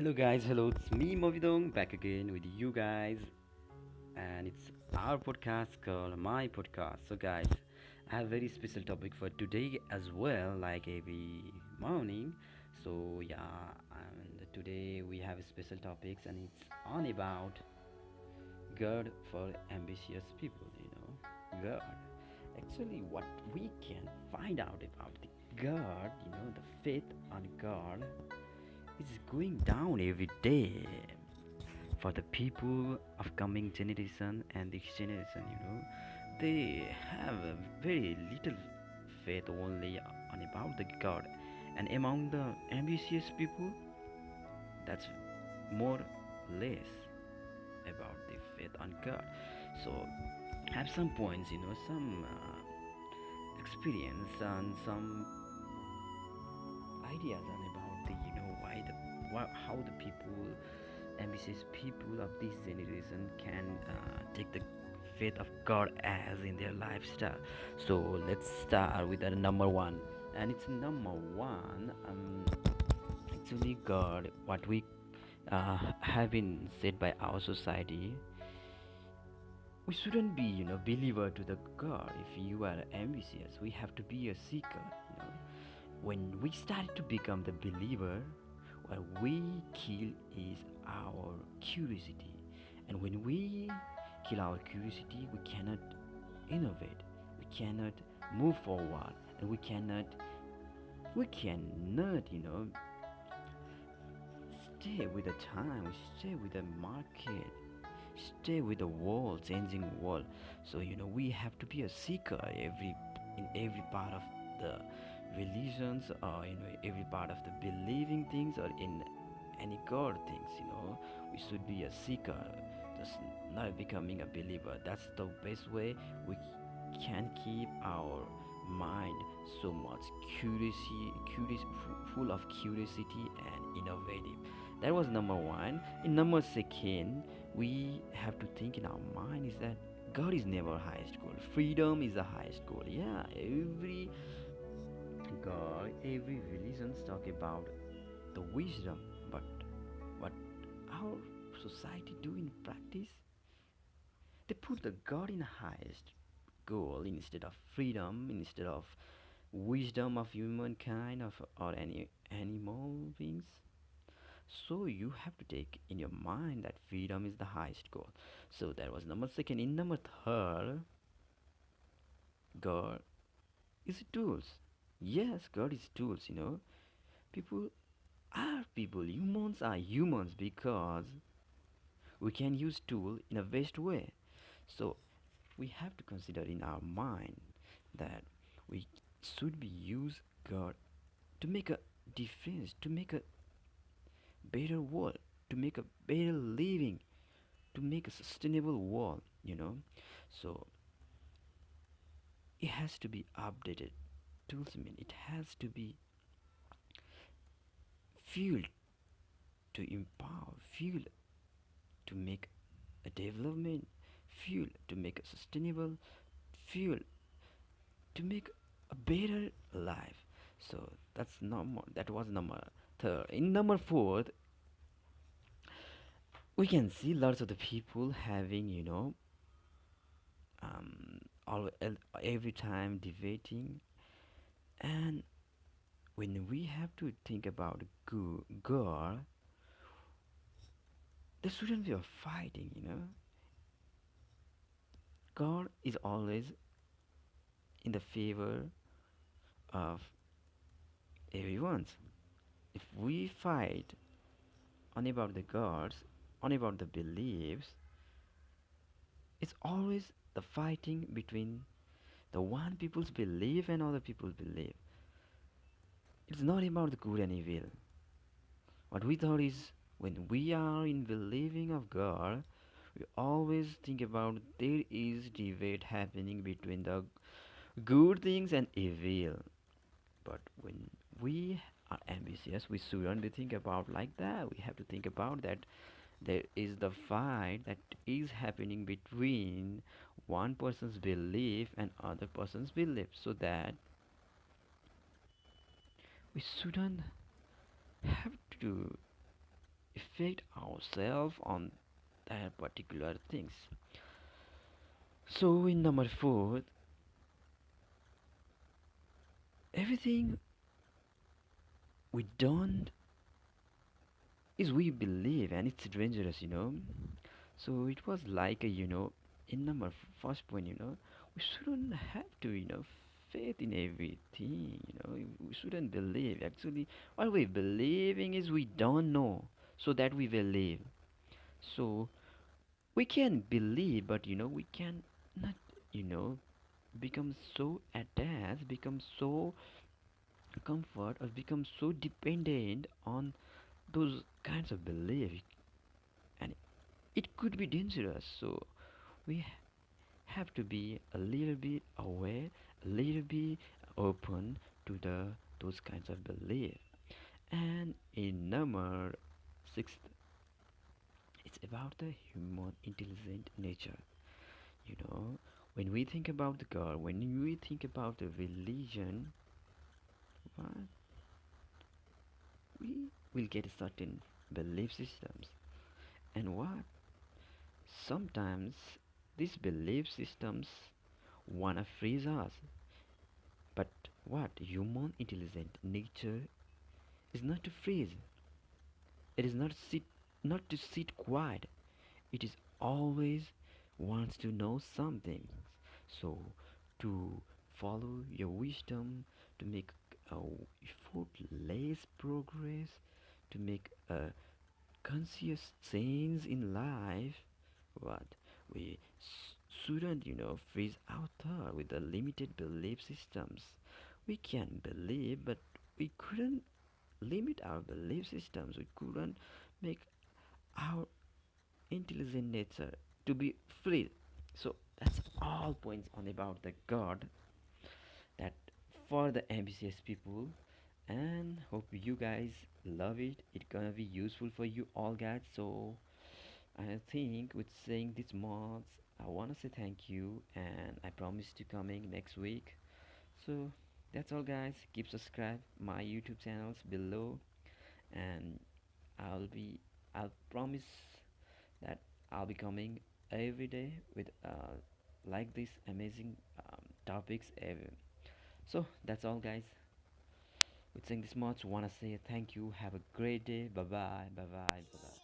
Hello guys, hello, it's me Movidong back again with you guys, and it's our podcast called My Podcast. So guys, I have a very special topic for today as well, like every morning. So yeah, and today we have special topics, and it's on about God for ambitious people. God. Actually, what we can find out about the God, the faith on God is going down every day for the people of coming generation and this generation. They have a very little faith only on about the God, and among the ambitious people, that's more less about the faith on God. So at some points, some experience and some ideas on about the how the people ambitious people of this generation can take the faith of God as in their lifestyle. So let's start with the number one, and it's number one. Actually, God, what we have been said by our society, we shouldn't be, believer to the God. If you are ambitious, we have to be a seeker. When we started to become the believer, what we kill is our curiosity. And when we kill our curiosity, we cannot innovate, we cannot move forward, and we cannot, stay with the time, stay with the market, stay with the world, changing world. So we have to be a seeker in every part of the religions, or every part of the believing things, or in any god things. We should be a seeker, just not becoming a believer. That's the best way we can keep our mind so much full of curiosity and innovative. That was number one. In number second, we have to think in our mind is that God is never highest goal. Freedom is the highest goal. Yeah, every religions talk about the wisdom, but what our society do in practice, they put the God in highest goal instead of freedom, instead of wisdom of humankind, of or any animal beings. So you have to take in your mind that freedom is the highest goal. So that was number second. In number third, God is tools. Yes, God is tools. People are people. Humans are humans because we can use tool in a best way. So we have to consider in our mind that we should be use God to make a difference, to make a better world, to make a better living, to make a sustainable world. So it has to be updated. Tools mean it has to be fueled to empower, fuel to make a development, fuel to make a sustainable, fuel to make a better life. So that was number third. In number fourth, we can see lots of the people having, um, every time debating, and when we have to think about God, there shouldn't be a fighting. God is always in the favor of everyone's. If we fight on about the gods, on about the beliefs, it's always the fighting between the one people's belief and other people's belief. It's not about the good and evil. What we thought is when we are in believing of God, we always think about there is debate happening between the good things and evil. But when we are ambitious, we shouldn't think about like that. We have to think about that there is the fight that is happening between one person's belief and other person's belief, so that we shouldn't have to affect ourselves on that particular things. So in number four, everything we don't is we believe, and it's dangerous, So it was like a, in number first point, we shouldn't have to, faith in everything, we shouldn't believe. Actually, what we believing is we don't know, so that we believe. So we can believe, but we can not, you know, become so attached, become so comfort, or become so dependent on those kinds of belief, and it could be dangerous. So we have to be a little bit aware, a little bit open to the those kinds of belief. And in number six, it's about the human intelligent nature. You know, when we think about the God, when we think about the religion, what we will get certain belief systems, and what sometimes these belief systems wanna freeze us. But what human intelligent nature is not to freeze. It is not to sit quiet. It is always wants to know something. So to follow your wisdom, to make a effortless progress, to make a conscious change in life, what we shouldn't, freeze out there with the limited belief systems. We can believe, but we couldn't limit our belief systems. We couldn't make our intelligent nature to be free. So that's all points on about the God that for the ambitious people, and hope you guys love it. It's gonna be useful for you all guys. So I think with saying this much, I wanna say thank you, and I promise to coming next week. So that's all guys. Keep subscribe my YouTube channels below, and I'll be I'll promise that I'll be coming every day with like this amazing topics. So that's all guys. With saying this much, wanna say thank you. Have a great day. Bye bye. Bye bye. Bye bye.